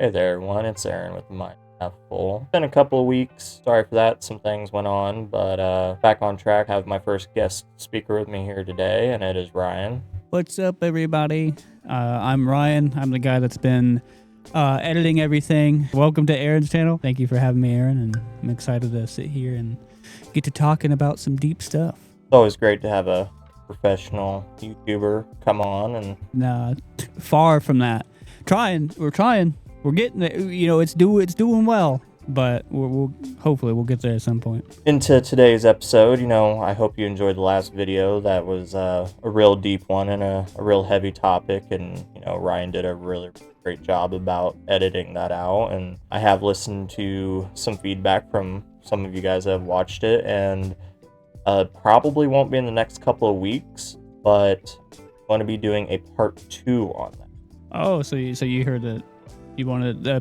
Hey there, everyone. It's Aaron with the Mind Half Full. Been a couple of weeks. Sorry for that. Some things went on, but back on track. I have my first guest speaker with me here today, and it is Ryan. What's up, everybody? I'm Ryan. I'm the guy that's been editing everything. Welcome to Aaron's channel. Thank you for having me, Aaron, and I'm excited to sit here and get to talking about some deep stuff. It's always great to have a professional YouTuber come on, and Nah, far from that. We're trying. We're getting it. You know, it's doing well, but we'll hopefully we'll get there at some point. into today's episode. I hope you enjoyed the last video. That was a real deep one and a real heavy topic, and Ryan did a really great job about editing that out. And I have listened to some feedback from some of you guys that have watched it, and probably won't be in the next couple of weeks, but I'm going to be doing a part 2 on that. Oh, so you heard that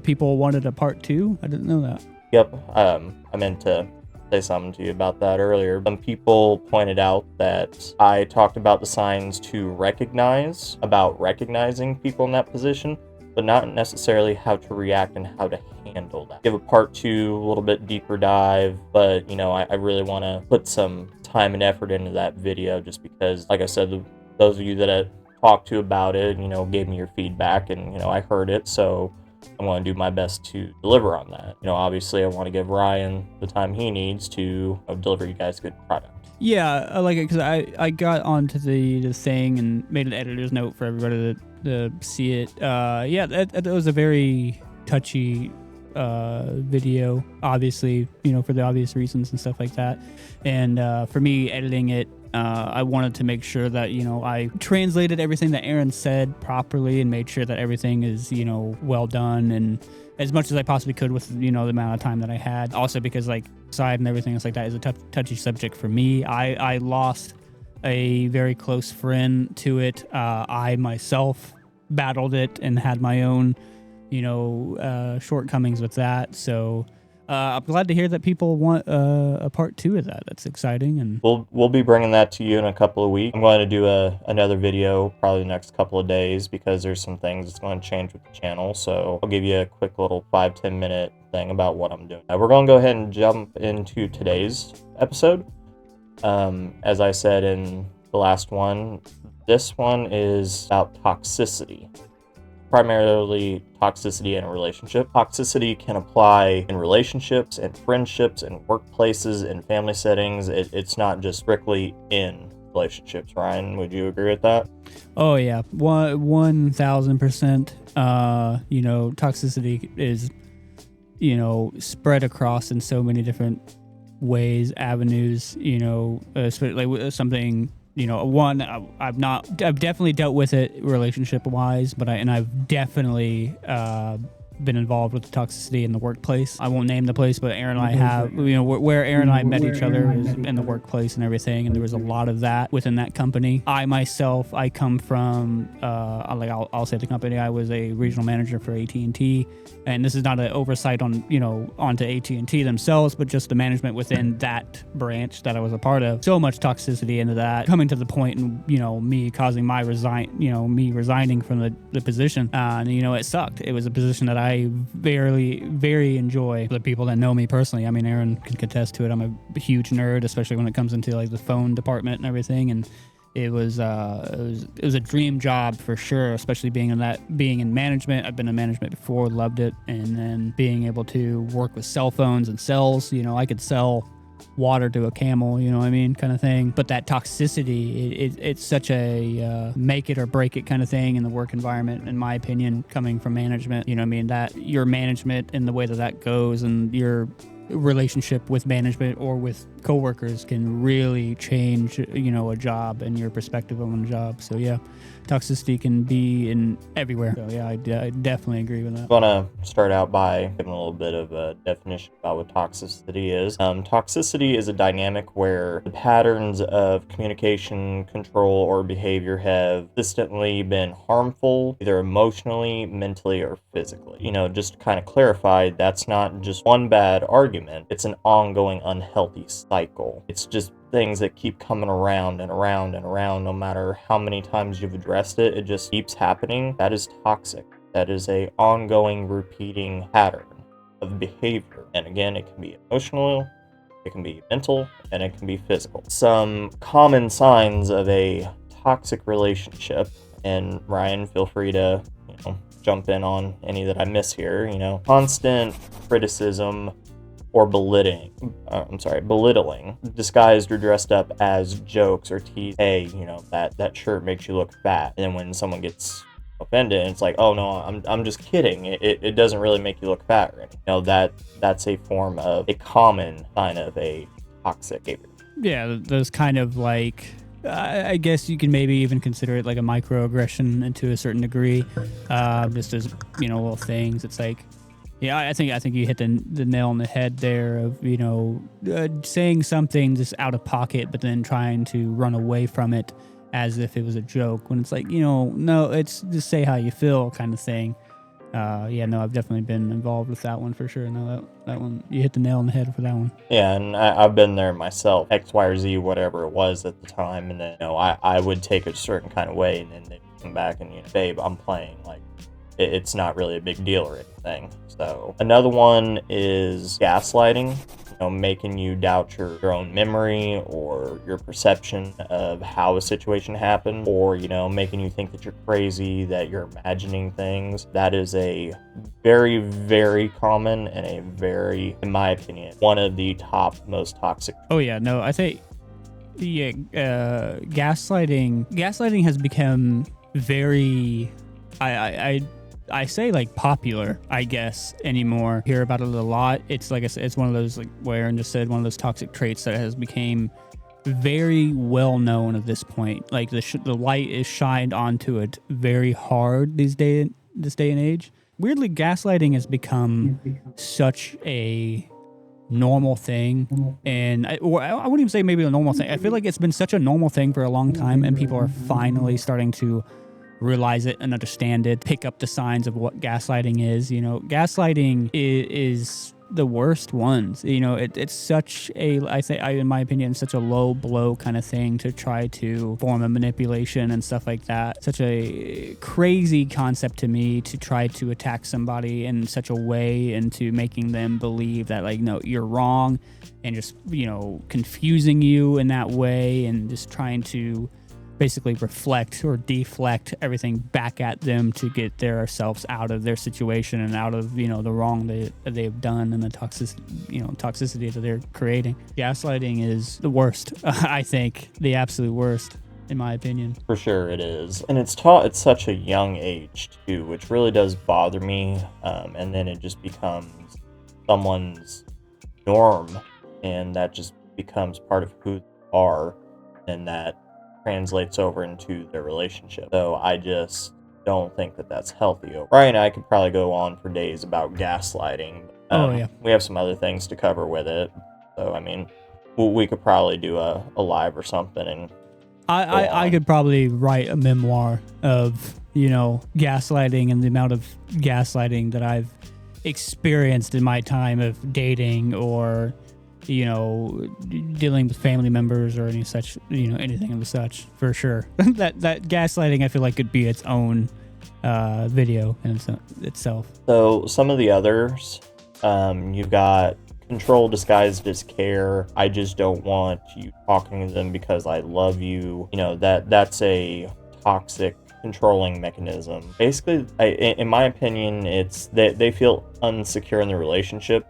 people wanted a part 2? I didn't know that. Yep, I meant to say something to you about that earlier. Some people pointed out that I talked about the signs to recognize, about recognizing people in that position, but not necessarily how to react and how to handle that. Give a part 2, a little bit deeper dive, but I really want to put some time and effort into that video, just because, like I said, those of you that I talked to about it, gave me your feedback, and I heard it, so I want to do my best to deliver on that. Obviously I want to give Ryan the time he needs to deliver you guys a good product. Yeah, I like it because I got onto the thing and made an editor's note for everybody to see it. Yeah, that was a very touchy video, obviously, for the obvious reasons and stuff like that. And for me, editing it, I wanted to make sure that, I translated everything that Aaron said properly and made sure that everything is, well done and as much as I possibly could with, the amount of time that I had. Also because side and everything else like that is a touchy subject for me. I lost a very close friend to it. I myself battled it and had my own, shortcomings with that. So I'm glad to hear that people want a part 2 of that. That's exciting, and we'll be bringing that to you in a couple of weeks. I'm going to do another video probably the next couple of days because there's some things that's going to change with the channel. So I'll give you a quick little 5-10 minute thing about what I'm doing. We're going to go ahead and jump into today's episode. As I said in the last one, this one is about toxicity. Primarily toxicity in a relationship. Toxicity can apply in relationships and friendships and workplaces and family settings. It's not just strictly in relationships. Ryan, would you agree with that? Oh yeah, 1,000%. Toxicity is spread across in so many different ways, avenues. Especially something. I've definitely dealt with it relationship wise, but I've definitely been involved with the toxicity in the workplace. I won't name the place, but Aaron and I have, where Aaron and I met each other is in the workplace and everything, and there was a lot of that within that company. I come from, I'll say the company. I was a regional manager for AT&T, and this is not an oversight on, onto AT&T themselves, but just the management within that branch that I was a part of. So much toxicity into that, coming to the point, and me causing me resigning from the position, and it sucked. It was a position that I very enjoy. The people that know me personally, I mean, Aaron can contest to it. I'm a huge nerd, especially when it comes into the phone department and everything. And it was a dream job for sure, especially being in management. I've been in management before, loved it, and then being able to work with cell phones and cells. I could sell water to a camel, kind of thing. But that toxicity, it's such a make it or break it kind of thing in the work environment, in my opinion, coming from management. That your management and the way that goes and your relationship with management or with coworkers can really change, a job and your perspective on a job. So yeah, toxicity can be in everywhere. So yeah, I definitely agree with that. I'm gonna start out by giving a little bit of a definition about what toxicity is. Toxicity is a dynamic where the patterns of communication, control, or behavior have consistently been harmful, either emotionally, mentally, or physically. Just to kind of clarify, that's not just one bad argument. It's an ongoing unhealthy cycle. It's just things that keep coming around and around and around. No matter how many times you've addressed it, it just keeps happening. That is toxic. That is a ongoing, repeating pattern of behavior. And again, it can be emotional, it can be mental, and it can be physical. Some common signs of a toxic relationship, and Ryan, feel free to, jump in on any that I miss here, constant criticism or belittling, disguised or dressed up as jokes or tease. Hey, that shirt makes you look fat. And then when someone gets offended, it's like, oh no, I'm just kidding. It doesn't really make you look fat or anything. That's a form of a common sign of a toxic behavior. Yeah, those kind of like, I guess you can maybe even consider it like a microaggression to a certain degree. Just as little things. It's like, yeah, I think you hit the nail on the head there of saying something just out of pocket, but then trying to run away from it as if it was a joke. When it's like, no, it's just say how you feel kind of thing. I've definitely been involved with that one for sure. No, that one, you hit the nail on the head for that one. Yeah, and I've been there myself, X, Y, or Z, whatever it was at the time, and then, I would take a certain kind of way, and then they'd come back and, babe, I'm playing, like, it's not really a big deal or anything. So another one is gaslighting, making you doubt your own memory or your perception of how a situation happened, or making you think that you're crazy, that you're imagining things. That is a very, very common and a very, in my opinion, one of the top most toxic. Oh yeah, no, I think gaslighting has become very, I say like popular, I guess, anymore. Hear about it a lot. It's like I said, it's one of those, like where Aaron just said, one of those toxic traits that has become very well known at this point. Like the light is shined onto it very hard this day and age. Weirdly, gaslighting has become such a normal thing, and I wouldn't even say maybe a normal thing. I feel like it's been such a normal thing for a long time, and people are finally starting to realize it and understand it, pick up the signs of what gaslighting is. Gaslighting is the worst ones. It's such a, in my opinion, such a low blow kind of thing to try to form a manipulation and stuff like that. Such a crazy concept to me to try to attack somebody in such a way into making them believe that, like, no, you're wrong, and just, confusing you in that way, and just trying to basically reflect or deflect everything back at them to get themselves out of their situation and out of the wrong that they've done and the toxicity that they're creating. Gaslighting is the worst. I think the absolute worst, in my opinion. For sure it is, and it's taught at such a young age too, which really does bother me. And then it just becomes someone's norm, and that just becomes part of who they are, and that translates over into their relationship. So I just don't think that that's healthy. Ryan and I could probably go on for days about gaslighting. We have some other things to cover with it. So, I mean, we could probably do a live or something. And I could probably write a memoir of, gaslighting and the amount of gaslighting that I've experienced in my time of dating or dealing with family members or any such, anything of the such, for sure. that gaslighting, I feel like, could be its own video in itself. So some of the others, you've got control disguised as care. I just don't want you talking to them because I love you. That's a toxic controlling mechanism. Basically, in my opinion, it's that they feel unsecure in the relationship.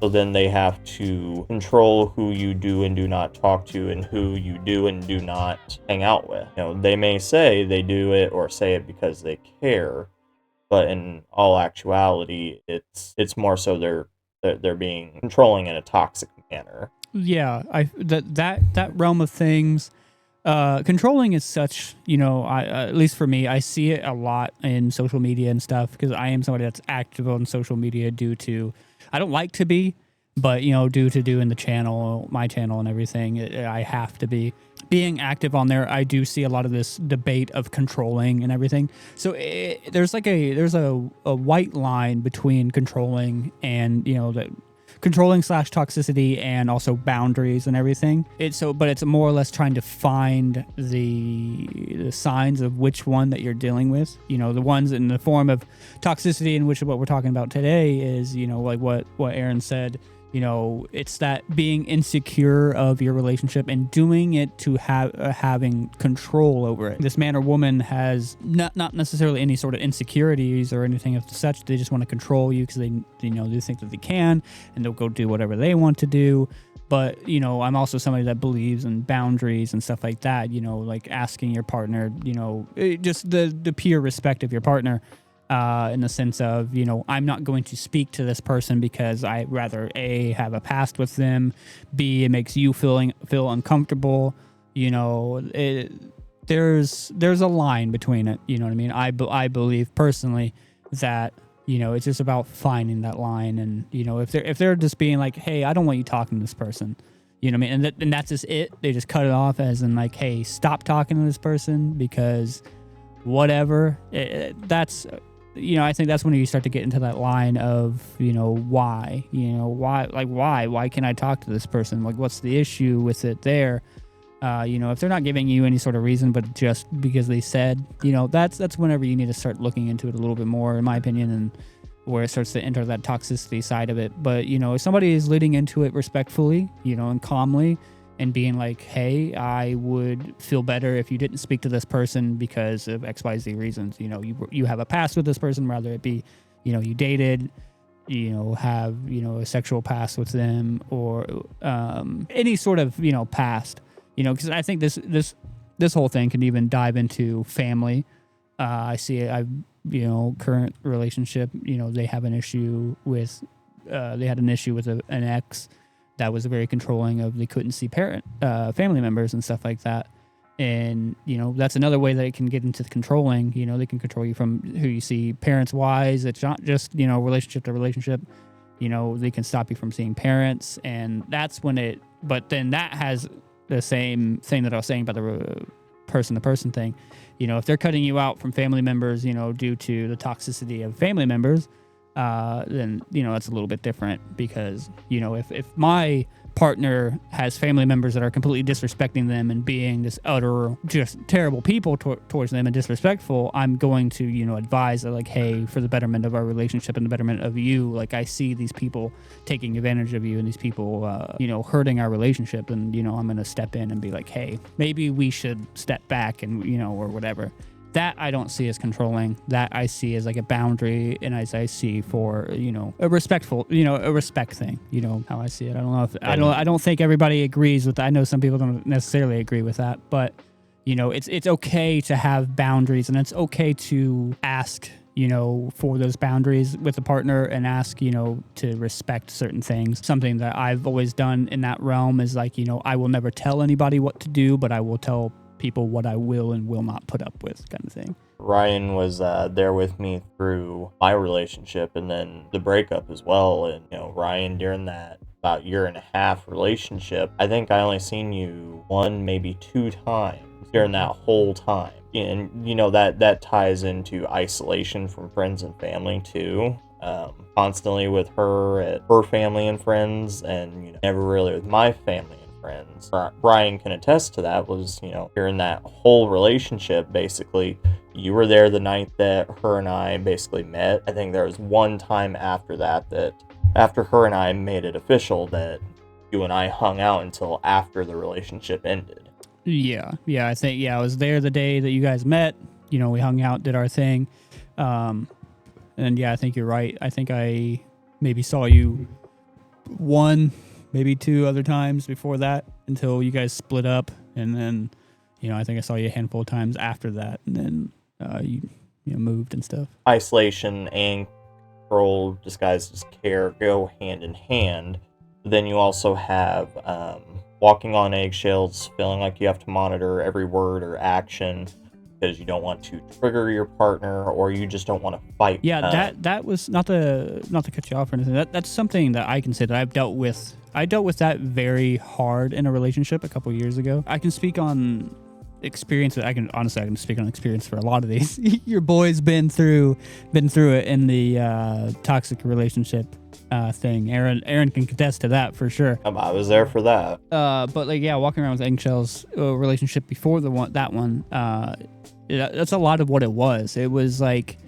So then they have to control who you do and do not talk to and who you do and do not hang out with. They may say they do it or say it because they care, but in all actuality, it's more so they're being controlling in a toxic manner. Yeah, that realm of things. Controlling is such, at least for me, I see it a lot in social media and stuff because I am somebody that's active on social media due to, I don't like to be, but, due to doing my channel and everything, I have to be. Being active on there, I do see a lot of this debate of controlling and everything. So there's a white line between controlling and, controlling slash toxicity and also boundaries and everything. But it's more or less trying to find the signs of which one that you're dealing with. You know, the ones in the form of toxicity, in which what we're talking about today is, you know, like what Aaron said. You know, it's that being insecure of your relationship and doing it to having control over it. This man or woman has not necessarily any sort of insecurities or anything of such. They just want to control you because they think that they can, and they'll go do whatever they want to do. But, you know, I'm also somebody that believes in boundaries and stuff like that, you know, like asking your partner, you know, just the pure respect of your partner. In the sense of, you know, I'm not going to speak to this person because I rather A, have a past with them, B, it makes you feel uncomfortable. You know, there's a line between it. You know what I mean? I believe personally that, you know, it's just about finding that line. And, you know, if they're just being like, hey, I don't want you talking to this person, you know what I mean? And that's just it. They just cut it off as in like, hey, stop talking to this person because whatever. That's... You know, I think that's when you start to get into that line of, you know, why can I talk to this person? Like, what's the issue with it there? You know, if they're not giving you any sort of reason, but just because they said, you know, that's whenever you need to start looking into it a little bit more, in my opinion, and where it starts to enter that toxicity side of it. But, you know, if somebody is leading into it respectfully, you know, and calmly, and being like, hey, I would feel better if you didn't speak to this person because of XYZ reasons. You know, you have a past with this person, rather it be, you know, you dated, you know, have, you know, a sexual past with them, or any sort of, you know, past, you know, because I think this whole thing can even dive into family. I see it. You know, current relationship, you know, they have an issue with, they had an issue with an ex that was very controlling of, they couldn't see family members and stuff like that. And, you know, that's another way that it can get into the controlling. You know, they can control you from who you see parents wise. It's not just, you know, relationship to relationship. You know, they can stop you from seeing parents. And that's when but then that has the same thing that I was saying about the person to person thing. You know, if they're cutting you out from family members, you know, due to the toxicity of family members, then, you know, that's a little bit different because, you know, if my partner has family members that are completely disrespecting them and being this utter, just terrible people towards them and disrespectful, I'm going to, you know, advise that, like, hey, for the betterment of our relationship and the betterment of you, like, I see these people taking advantage of you and these people, you know, hurting our relationship. And, you know, I'm going to step in and be like, hey, maybe we should step back and, you know, or whatever. That I don't see as controlling. That I see as like a boundary, and as I see for, you know, a respectful, you know, a respect thing. You know how I see it. I don't know if I don't think everybody agrees with that. I know some people don't necessarily agree with that, but, you know, it's okay to have boundaries, and it's okay to ask, you know, for those boundaries with a partner, and ask, you know, to respect certain things. Something that I've always done in that realm is like, you know, I will never tell anybody what to do, but I will tell people what I will and will not put up with, kind of thing. Ryan was there with me through my relationship and then the breakup as well. And, you know, Ryan, during that about 1.5 year relationship, I think I only seen you 1, maybe 2 times during that whole time. And, you know, that ties into isolation from friends and family too. Constantly with her at her family and friends, and, you know, never really with my family friends. Brian can attest to that. Was, you know, during that whole relationship, basically, you were there the night that her and I basically met. I think there was one time after that after her and I made it official, that you and I hung out until after the relationship ended. Yeah, I think, I was there the day that you guys met. You know, we hung out, did our thing. And yeah, I think you're right. I think I maybe saw you 1, maybe 2 other times before that, until you guys split up. And then, you know, I think I saw you a handful of times after that. And then you know, moved and stuff. Isolation and control disguised as care go hand in hand. Then you also have walking on eggshells, feeling like you have to monitor every word or action because you don't want to trigger your partner, or you just don't want to fight. Yeah, that was not to cut you off or anything. That's something that I can say that I've dealt with. I dealt with that very hard in a relationship a couple years ago. I can speak on experience. I can speak on experience for a lot of these. Your boy's been through it in the toxic relationship thing. Aaron can contest to that for sure. I was there for that. But like, yeah, walking around with eggshells, relationship before that one, that's a lot of what it was. It was like,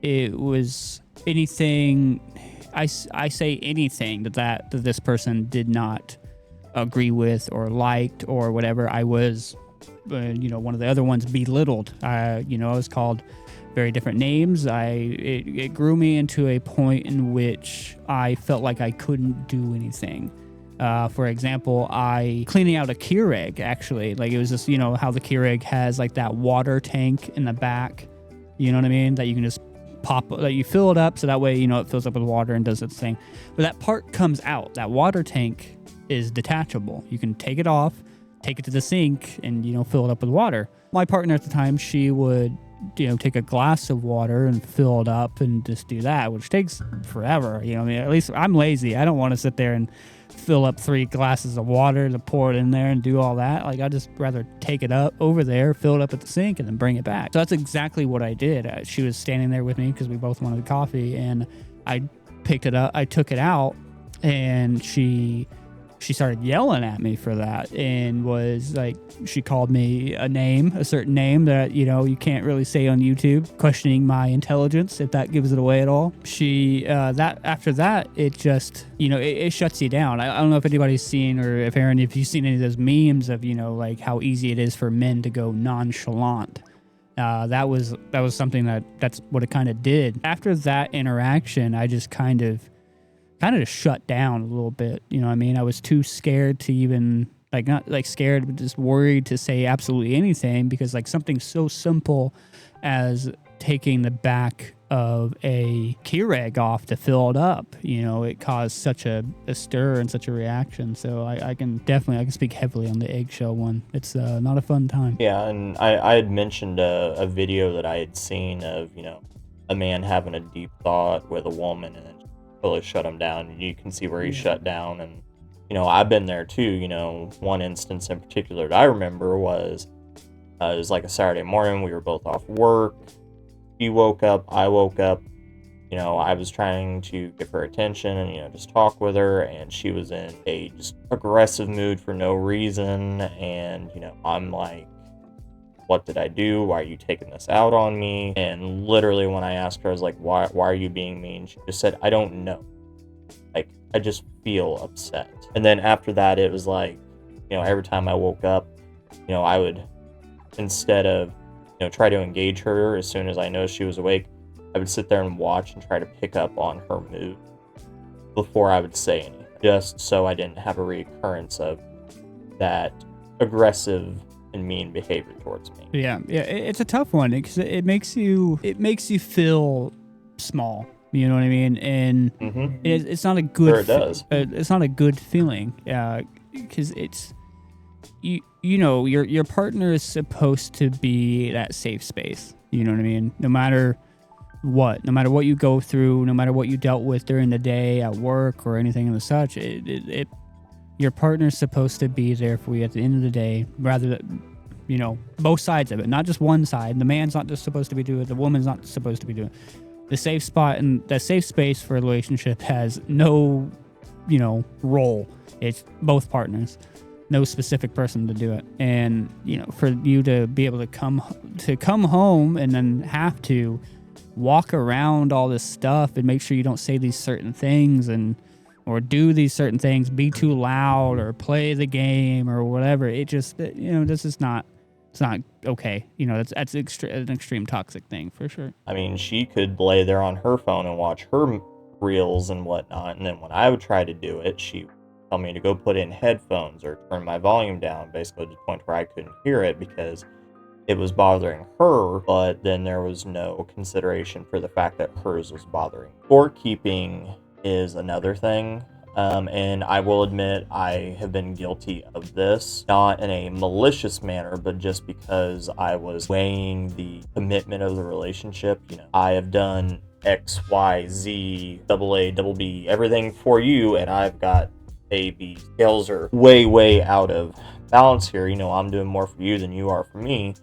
it was anything. I say anything that this person did not agree with or liked or whatever. I was, one of the other ones belittled. I was called very different names. It grew me into a point in which I felt like I couldn't do anything. For example, cleaning out a Keurig, actually, like it was just, how the Keurig has like that water tank in the back, you know what I mean? That you can just that you fill it up so that way, it fills up with water and does its thing. But that part comes out. That water tank is detachable. You can take it off, take it to the sink, and, fill it up with water. My partner at the time, she would, take a glass of water and fill it up and just do that, which takes forever. At least I'm lazy. I don't want to sit there and fill up 3 glasses of water to pour it in there and do all that. Like, I'd just rather take it up over there, fill it up at the sink, and then bring it back. So that's exactly what I did. She was standing there with me because we both wanted coffee, and I picked it up. I took it out, and she started yelling at me for that, and was like, she called me a certain name that, you can't really say on YouTube, questioning my intelligence, if that gives it away at all. She, after that, it just, it shuts you down. I don't know if anybody's seen, or if Aaron, if you've seen any of those memes of, like how easy it is for men to go nonchalant. That was something that's what it kind of did. After that interaction, I just kind of shut down a little bit. You know what I mean? I was too scared to even, like, not like scared, but just worried to say absolutely anything, because like something so simple as taking the back of a Keurig off to fill it up, it caused such a stir and such a reaction. So I can speak heavily on the eggshell one. It's not a fun time. Yeah, and I had mentioned a video that I had seen of, a man having a deep thought with a woman, and then really shut him down, and you can see where he shut down. And I've been there too. One instance in particular that I remember was it was like a Saturday morning. We were both off work. She woke up, I woke up. I was trying to give her attention and just talk with her, and she was in a just aggressive mood for no reason. And I'm like, what did I do? Why are you taking this out on me? And literally when I asked her, I was like, why are you being mean? She just said, I don't know. Like, I just feel upset. And then after that, it was like, every time I woke up, I would, instead of, try to engage her as soon as I know she was awake, I would sit there and watch and try to pick up on her mood before I would say anything, just so I didn't have a reoccurrence of that aggressive and mean behavior towards me. Yeah, it's a tough one because it makes you feel small. You know what I mean? And it's not a good. Sure, it does. It's not a good feeling because it's your partner is supposed to be that safe space. You know what I mean? No matter what you go through, no matter what you dealt with during the day at work or anything and such, your partner's supposed to be there for you at the end of the day, rather than, both sides of it, not just one side. The man's not just supposed to be doing it, the woman's not supposed to be doing it. The safe spot and the safe space for a relationship has no, role. It's both partners, no specific person to do it. And, for you to be able to come home and then have to walk around all this stuff and make sure you don't say these certain things or do these certain things, be too loud or play the game or whatever. It just, this is not, it's not okay. That's an extreme toxic thing for sure. I mean, she could lay there on her phone and watch her reels and whatnot. And then when I would try to do it, she would tell me to go put in headphones or turn my volume down, basically to the point where I couldn't hear it because it was bothering her. But then there was no consideration for the fact that hers was bothering. Scorekeeping is another thing, and I will admit I have been guilty of this, not in a malicious manner, but just because I was weighing the commitment of the relationship. I have done X, Y, Z, double A, double B, everything for you, and I've got A, B. Scales are way out of balance here. I'm doing more for you than you are for me,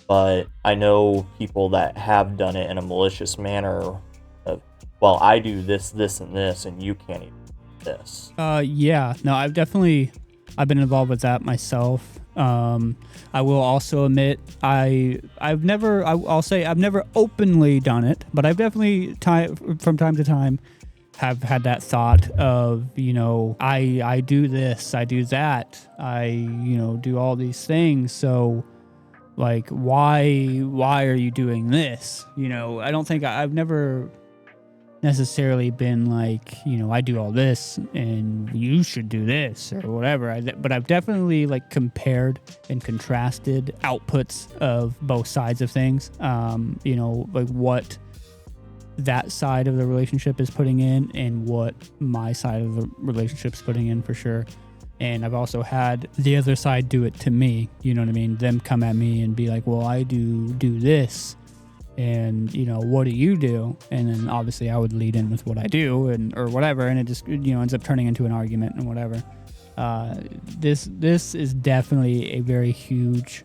but I know people that have done it in a malicious manner of well, I do this, this, and this, and you can't even do this. Yeah, no, I've been involved with that myself. I will also admit I'll say I've never openly done it, but I've definitely from time to time have had that thought of, I do this, I do that, I, do all these things. So like, why are you doing this? I don't think I've never necessarily been like, I do all this and you should do this or whatever. But I've definitely like compared and contrasted outputs of both sides of things. Like what that side of the relationship is putting in and what my side of the relationship's putting in, for sure. And I've also had the other side do it to me. You know what I mean? Them come at me and be like, well, I do this. And, what do you do? And then obviously I would lead in with what I do or whatever. And it just, ends up turning into an argument and whatever. This is definitely a very huge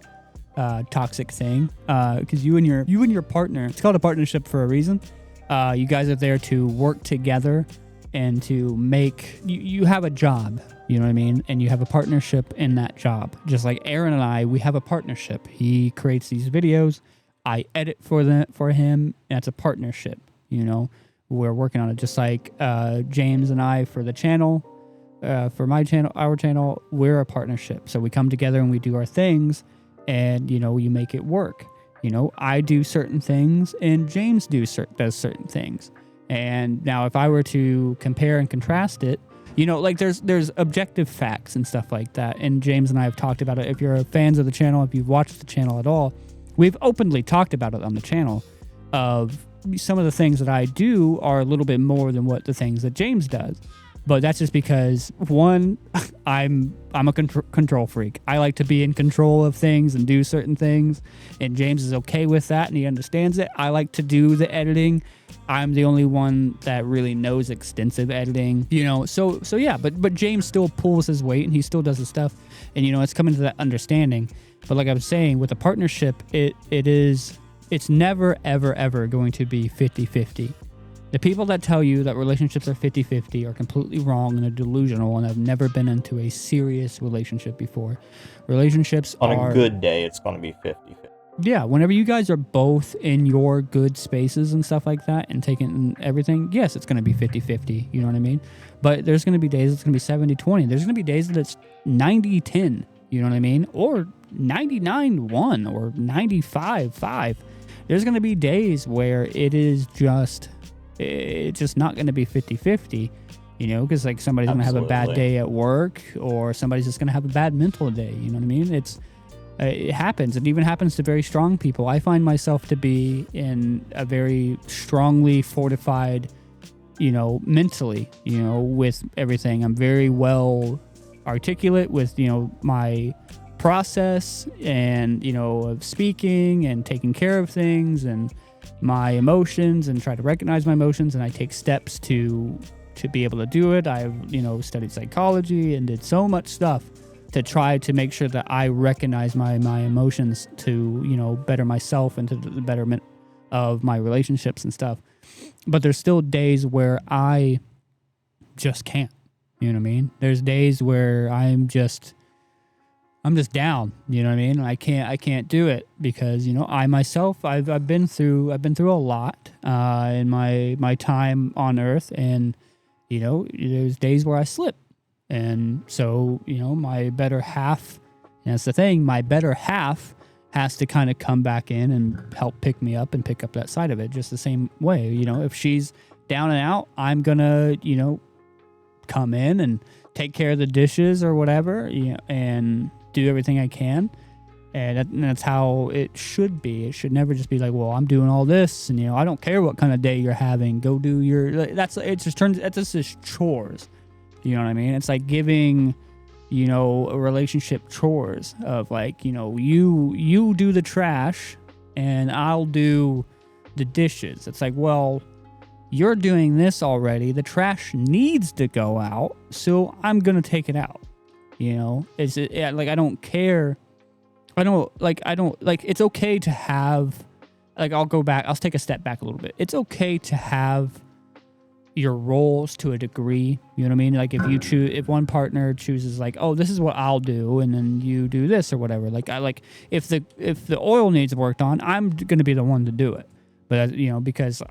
toxic thing. Because you and your partner, it's called a partnership for a reason. You guys are there to work together and to make, you have a job, you know what I mean? And you have a partnership in that job. Just like Aaron and I, we have a partnership. He creates these videos. I edit for him, and it's a partnership, We're working on it. Just like James and I for the channel, for my channel, our channel, we're a partnership. So we come together and we do our things, and, you make it work. I do certain things and James does certain things. And now if I were to compare and contrast it, like there's objective facts and stuff like that. And James and I have talked about it. If you're fans of the channel, if you've watched the channel at all, we've openly talked about it on the channel of some of the things that I do are a little bit more than what the things that James does. But that's just because, one, I'm a control freak. I like to be in control of things and do certain things, and James is okay with that, and he understands it. I like to do the editing. I'm the only one that really knows extensive editing, So yeah, but James still pulls his weight, and he still does his stuff, and it's coming to that understanding. But like I was saying, with a partnership, it's never, ever, ever going to be 50-50. The people that tell you that relationships are 50-50 are completely wrong and are delusional and have never been into a serious relationship before. Relationships on a good day, it's going to be 50-50. Yeah, whenever you guys are both in your good spaces and stuff like that and taking everything, yes, it's going to be 50-50, you know what I mean? But there's going to be days it's going to be 70-20. There's going to be days that it's 90-10, you know what I mean? Or 99-1 or 95-5. There's going to be days where it's just not going to be 50-50, because like somebody's going to have a bad day at work or somebody's just going to have a bad mental day, you know what I mean? It happens. It even happens to very strong people. I find myself to be in a very strongly fortified, mentally, with everything. I'm very well articulate with, my process and, of speaking and taking care of things and my emotions and try to recognize my emotions. And I take steps to be able to do it. I've, studied psychology and did so much stuff to try to make sure that I recognize my emotions to, better myself and to the betterment of my relationships and stuff. But there's still days where I just can't, you know what I mean? There's days where I'm just down, you know what I mean? I can't do it because, I myself, I've been through a lot in my time on earth, and, there's days where I slip. And so, my better half, and that's the thing, my better half has to kind of come back in and help pick me up and pick up that side of it just the same way. If she's down and out, I'm going to, come in and take care of the dishes or whatever, and do everything I can. And that's how it should be. It should never just be like, well, I'm doing all this and, I don't care what kind of day you're having. Go do it's just chores. You know what I mean? It's like giving, a relationship chores of like, you do the trash and I'll do the dishes. It's like, well, you're doing this already. The trash needs to go out, so I'm going to take it out. Like, I don't care. It's okay to have, like, I'll take a step back a little bit. It's okay to have your roles to a degree. You know what I mean? Like if one partner chooses like, oh, this is what I'll do, and then you do this or whatever. Like if the oil needs worked on, I'm gonna be the one to do it. But because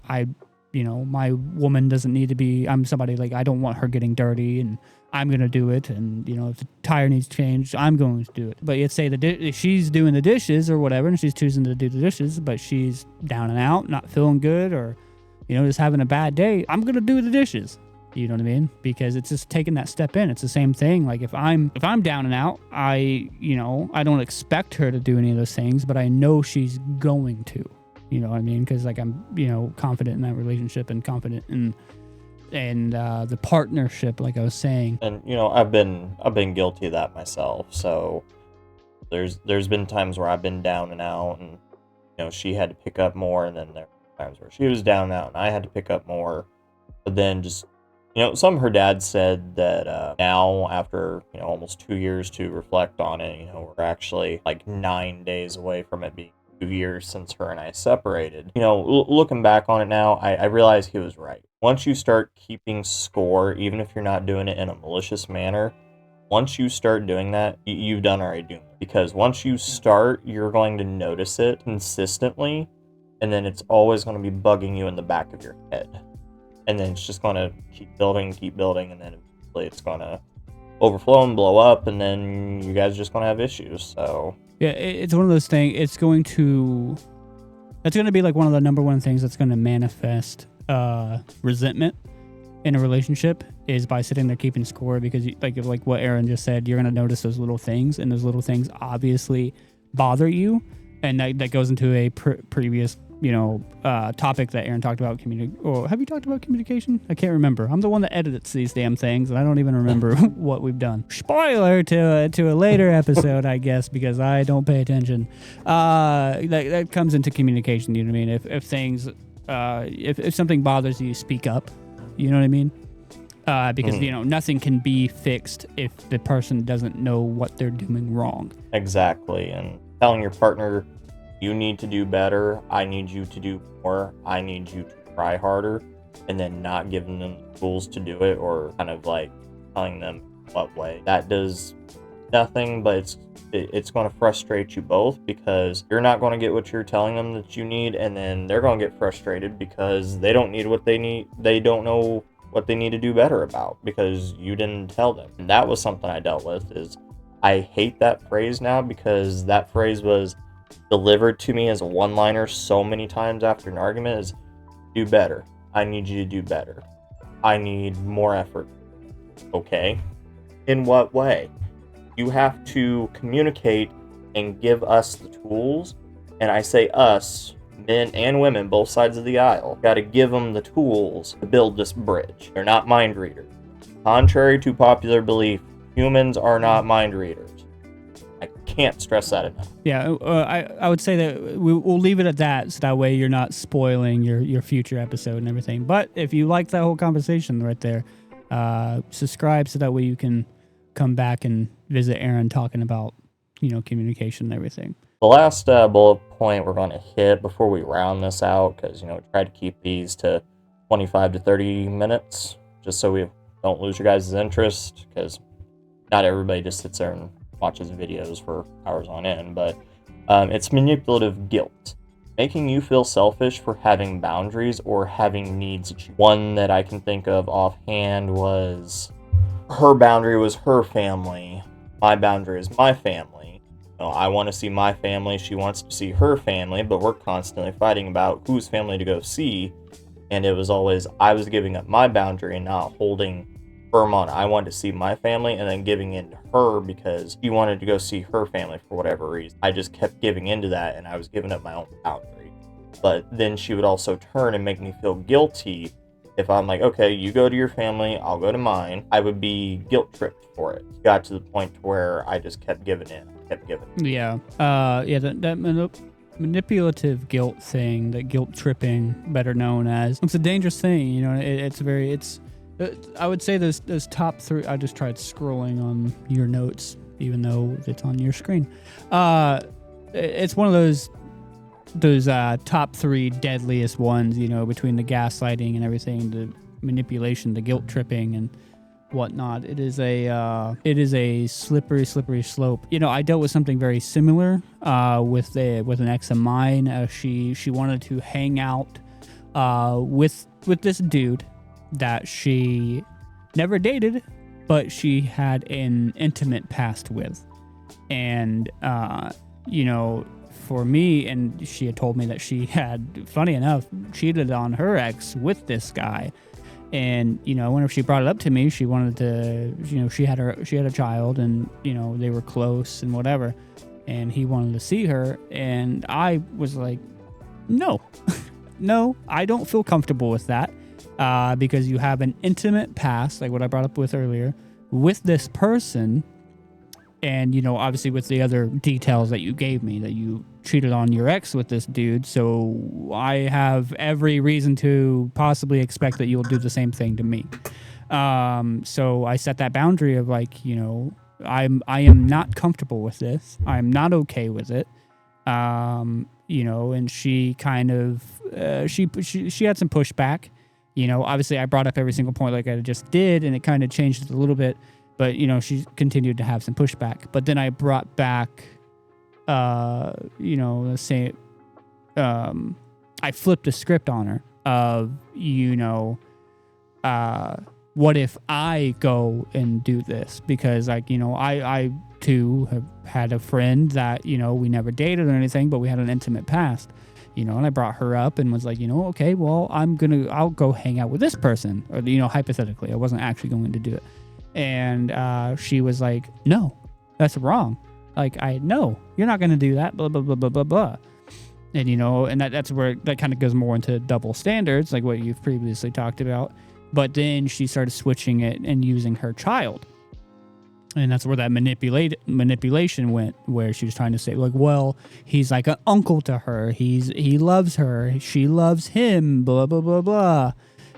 my woman doesn't need to be. I'm somebody like I don't want her getting dirty, and I'm gonna do it. And if the tire needs changed, I'm going to do it. But let's say if she's doing the dishes or whatever, and she's choosing to do the dishes, but she's down and out, not feeling good, or just having a bad day, I'm gonna do the dishes. You know what I mean? Because it's just taking that step in. It's the same thing. Like if I'm down and out, I don't expect her to do any of those things, but I know she's going to. You know what I mean? Because like I'm, confident in that relationship and confident in the partnership, like I was saying. And I've been guilty of that myself. So there's been times where I've been down and out, and she had to pick up more, and then there were times where she was down and out, and I had to pick up more. But then just some of her dad said that now after almost 2 years to reflect on it, we're actually like 9 days away from it being 2 years since her and I separated. Looking back on it now, I realize he was right. Once you start keeping score, even if you're not doing it in a malicious manner, once you start doing that, you've done already doing it. Because once you start, you're going to notice it consistently, and then it's always going to be bugging you in the back of your head. And then it's just going to keep building, and then eventually it's going to overflow and blow up, and then you guys are just going to have issues. So yeah, it's one of those things. That's going to be like one of the number one things that's going to manifest resentment in a relationship is by sitting there keeping score, because like what Aaron just said, you're going to notice those little things, and those little things obviously bother you, and that goes into a previous topic that Aaron talked about. Have you talked about communication? I can't remember. I'm the one that edits these damn things, and I don't even remember what we've done. Spoiler to a later episode, I guess, because I don't pay attention. That comes into communication. You know what I mean? If things, if something bothers you, speak up. You know what I mean? Because nothing can be fixed if the person doesn't know what they're doing wrong. Exactly, and telling your partner, you need to do better, I need you to do more, I need you to try harder, and then not giving them the tools to do it, or kind of like telling them what way. That does nothing, but it's going to frustrate you both, because you're not going to get what you're telling them that you need, and then they're going to get frustrated because they don't need what they need. They don't know what they need to do better about because you didn't tell them. And that was something I dealt with. Is I hate that phrase now, because that phrase was delivered to me as a one-liner so many times after an argument. Is do better. I need you to do better. I need more effort. Okay. In what way? You have to communicate and give us the tools. And I say us, men and women, both sides of the aisle, got to give them the tools to build this bridge. They're not mind readers. Contrary to popular belief, humans are not mind readers. I can't stress that enough. Yeah, I would say that we'll leave it at that, so that way you're not spoiling your future episode and everything. But if you like that whole conversation right there, subscribe so that way you can come back and visit Aaron talking about communication and everything. The last bullet point we're going to hit before we round this out, because try to keep these to 25 to 30 minutes, just so we don't lose your guys' interest, because not everybody just sits there and watches videos for hours on end. But it's manipulative guilt, making you feel selfish for having boundaries or having needs. One that I can think of offhand was, her boundary was her family, my boundary is my family. I want to see my family, she wants to see her family, but we're constantly fighting about whose family to go see. And it was always, I was giving up my boundary and not holding firm on, I wanted to see my family, and then giving in to her because she wanted to go see her family for whatever reason. I just kept giving into that, and I was giving up my own boundary. But then she would also turn and make me feel guilty if I'm like, okay, you go to your family, I'll go to mine. I would be guilt tripped for it. It got to the point where I just kept giving in. Yeah. That manipulative guilt thing, that guilt tripping, better known as, it's a dangerous thing. I would say those top three. I just tried scrolling on your notes, even though it's on your screen. It's one of those top three deadliest ones. Between the gaslighting and everything, manipulation, the guilt tripping and whatnot. It is a slippery slope. I dealt with something very similar with an ex of mine. She wanted to hang out with this dude that she never dated, but she had an intimate past with. And for me, and she had told me that she had, funny enough, cheated on her ex with this guy. And whenever she brought it up to me, she wanted to, she had a child, and they were close and whatever, and he wanted to see her, and I was like, no, no, I don't feel comfortable with that, because you have an intimate past, like what I brought up with earlier, with this person. And, obviously with the other details that you gave me, that you cheated on your ex with this dude. So I have every reason to possibly expect that you'll do the same thing to me. So I set that boundary of like, I am not comfortable with this. I'm not okay with it. And she kind of, she had some pushback. Obviously I brought up every single point like I just did, and it kind of changed it a little bit. But, she continued to have some pushback. But then I brought back, let's say, I flipped the script on her of, what if I go and do this? Because, I too have had a friend that, we never dated or anything, but we had an intimate past. And I brought her up and was like, okay, well, I'll go hang out with this person. Or, hypothetically, I wasn't actually going to do it. And she was like, no, that's wrong. Like, no, you're not going to do that, blah, blah, blah, blah, blah, blah. And, and that's where that kind of goes more into double standards, like what you've previously talked about. But then she started switching it and using her child. And that's where that manipulation went, where she was trying to say, like, well, he's like an uncle to her. He loves her. She loves him, blah, blah, blah, blah.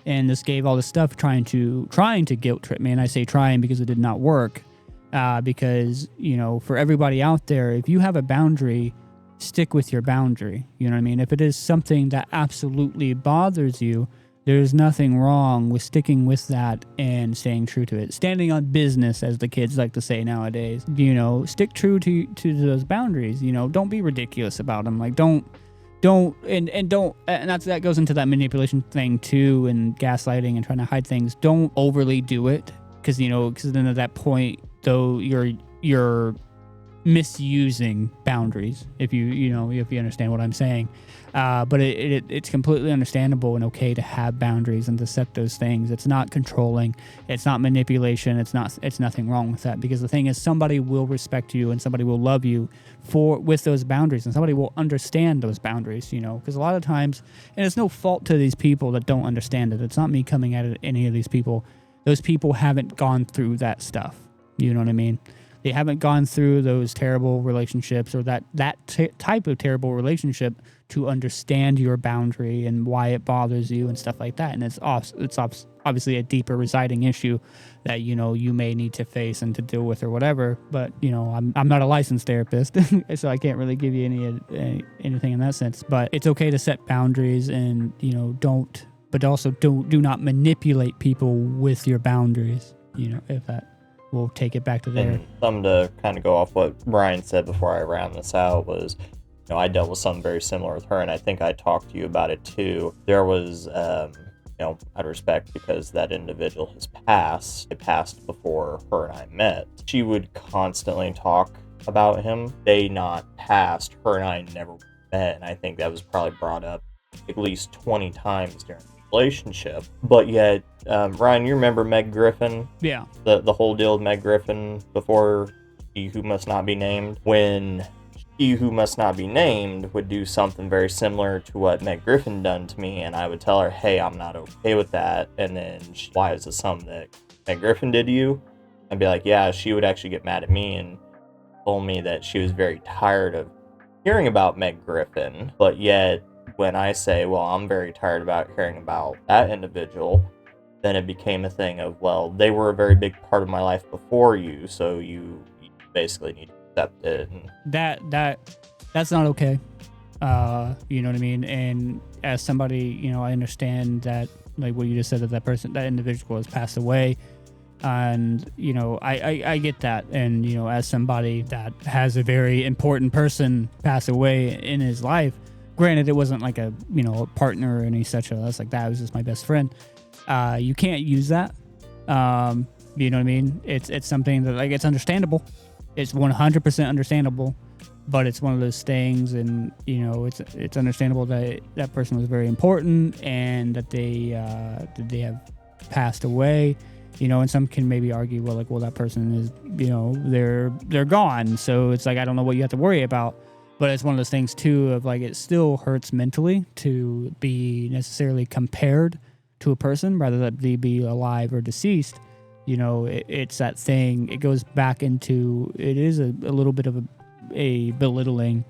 And this gave all this stuff trying to guilt trip me. And I say trying because it did not work. Because, for everybody out there, if you have a boundary, stick with your boundary. You know what I mean? If it is something that absolutely bothers you, there's nothing wrong with sticking with that and staying true to it. Standing on business, as the kids like to say nowadays. Stick true to those boundaries. Don't be ridiculous about them. Like, don't, and that goes into that manipulation thing too, and gaslighting and trying to hide things. Don't overly do it, because then at that point, though, you're misusing boundaries. If you understand what I'm saying, but it's completely understandable and okay to have boundaries and to set those things. It's not controlling. It's not manipulation. It's nothing wrong with that, because the thing is, somebody will respect you and somebody will love you with those boundaries, and somebody will understand those boundaries. Because a lot of times, and it's no fault to these people that don't understand it. It's not me coming at any of these people. Those people haven't gone through that stuff. You know what I mean? They haven't gone through those terrible relationships or that type of terrible relationship to understand your boundary and why it bothers you and stuff like that. And it's obviously a deeper residing issue that, you may need to face and to deal with or whatever. But, I'm not a licensed therapist, so I can't really give you anything in that sense. But it's okay to set boundaries and, do not manipulate people with your boundaries, if that. We'll take it back to there. And something to kind of go off what Brian said before I round this out was, I dealt with something very similar with her, and I think I talked to you about it too. There was, out of respect, because that individual has passed. It passed before her and I met. She would constantly talk about him. They not passed. Her and I never met, and I think that was probably brought up at least 20 times during relationship. But yet, Ryan, you remember Meg Griffin? Yeah. The whole deal with Meg Griffin before She Who Must Not Be Named, when She Who Must Not Be Named would do something very similar to what Meg Griffin done to me, and I would tell her, hey, I'm not okay with that. And then, why is this something that Meg Griffin did to you? I'd be like, yeah. She would actually get mad at me and told me that she was very tired of hearing about Meg Griffin, but yet when I say, well, I'm very tired about hearing about that individual, then it became a thing of, well, they were a very big part of my life before you, so you basically need to accept it. And that's not okay. You know what I mean? And as somebody, I understand that, like what you just said, that individual has passed away. And, you know, I get that. And, you know, as somebody that has a very important person pass away in his life, granted, it wasn't like a, you know, a partner or any such, that's like that. It was just my best friend. You can't use that. You know what I mean? It's something that, like, it's understandable. It's 100% understandable, but it's one of those things, and, you know, it's understandable that that person was very important and that they have passed away. You know, and some can maybe argue, well, that person is, you know, they're gone. So it's like, I don't know what you have to worry about. But it's one of those things, too, of like, it still hurts mentally to be necessarily compared to a person, rather than they be alive or deceased. You know, it's that thing. It goes back into, it is a little bit of a belittling,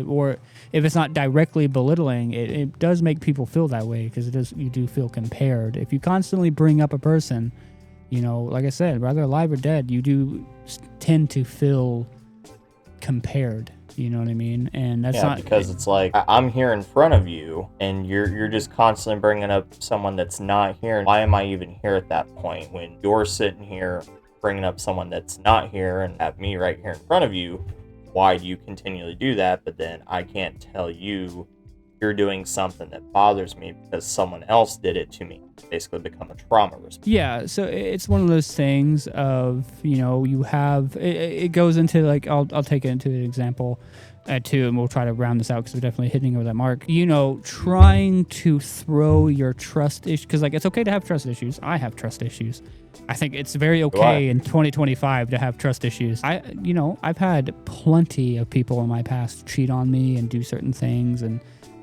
or if it's not directly belittling, it does make people feel that way, because you do feel compared. If you constantly bring up a person, you know, like I said, whether alive or dead, you do tend to feel compared. You know what I mean? And that's not because it's like, I'm here in front of you, and you're just constantly bringing up someone that's not here. Why am I even here at that point when you're sitting here bringing up someone that's not here and have me right here in front of you? Why do you continually do that? But then I can't tell you you're doing something that bothers me because someone else did it to me. Basically become a trauma response. Yeah, so it's one of those things of, you know, you have, it goes into, like, I'll take it into an example too, and we'll try to round this out because we're definitely hitting over that mark. You know, trying to throw your trust issues, because, like, it's okay to have trust issues. I have trust issues. I think it's very okay in 2025 to have trust issues. I've had plenty of people in my past cheat on me and do certain things, and,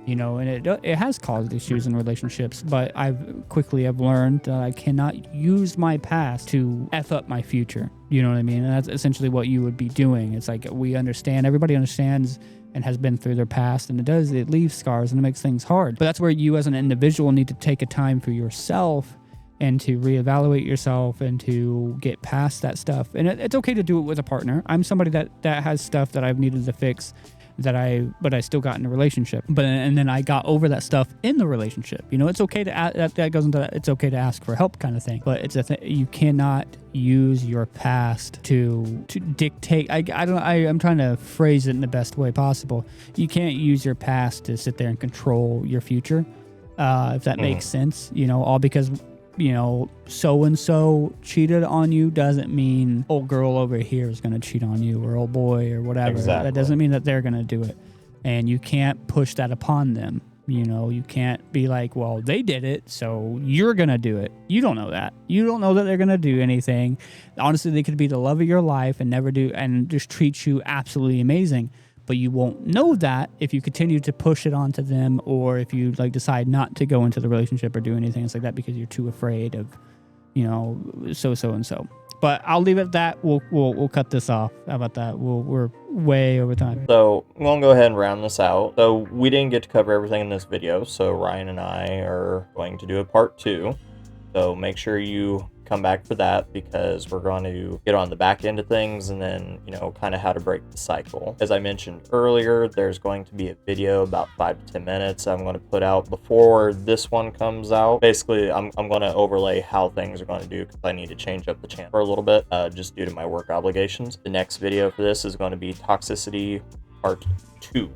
you know, and it has caused issues in relationships, but I've learned that I cannot use my past to F up my future. You know what I mean? And that's essentially what you would be doing. It's like, everybody understands and has been through their past, and it leaves scars and it makes things hard. But that's where you as an individual need to take a time for yourself and to reevaluate yourself and to get past that stuff. And it's okay to do it with a partner. I'm somebody that has stuff that I've needed to fix, but I still got in a relationship. And then I got over that stuff in the relationship. You know, it's okay to that goes into that, it's okay to ask for help kind of thing. But it's you cannot use your past to dictate. I'm trying to phrase it in the best way possible. You can't use your past to sit there and control your future, if that makes sense. You know, all because, you know, so-and-so cheated on you doesn't mean old girl over here is going to cheat on you, or old boy or whatever. Exactly. That doesn't mean that they're going to do it. And you can't push that upon them. You know, you can't be like, well, they did it, so you're going to do it. You don't know that. You don't know that they're going to do anything. Honestly, they could be the love of your life and never do, and just treat you absolutely amazing. But you won't know that if you continue to push it onto them, or if you, like, decide not to go into the relationship or do anything like that because you're too afraid of, you know, so and so. But I'll leave it at that. We'll cut this off. How about that? We're way over time. So I'm gonna go ahead and round this out. So we didn't get to cover everything in this video, so Ryan and I are going to do a part 2. So make sure you come back for that, because we're going to get on the back end of things, and then, you know, kind of how to break the cycle. As I mentioned earlier, there's going to be a video about 5 to 10 minutes I'm going to put out before this one comes out. Basically, I'm going to overlay how things are going to do, because I need to change up the channel for a little bit, just due to my work obligations. The next video for this is going to be Toxicity Part 2.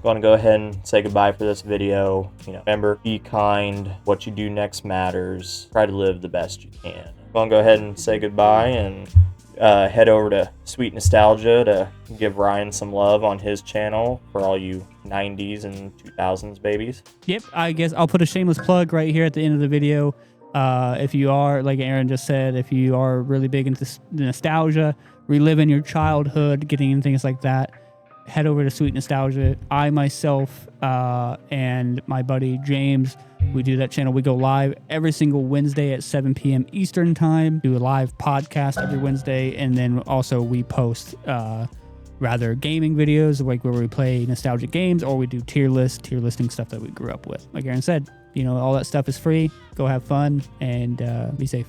Going to go ahead and say goodbye for this video. You know, remember, be kind. What you do next matters. Try to live the best you can. Going to go ahead and say goodbye and head over to Sweet Nostalgia to give Ryan some love on his channel for all you 90s and 2000s babies. Yep, I guess I'll put a shameless plug right here at the end of the video. If you are, like Aaron just said, if you are really big into nostalgia, reliving your childhood, getting into things like that, head over to Sweet Nostalgia. I myself and my buddy James, we do that channel. We go live every single Wednesday at 7 p.m. Eastern time. Do a live podcast every Wednesday, and then also we post gaming videos, like where we play nostalgic games, or we do tier listing stuff that we grew up with. Like Aaron said, you know, all that stuff is free. Go have fun and be safe.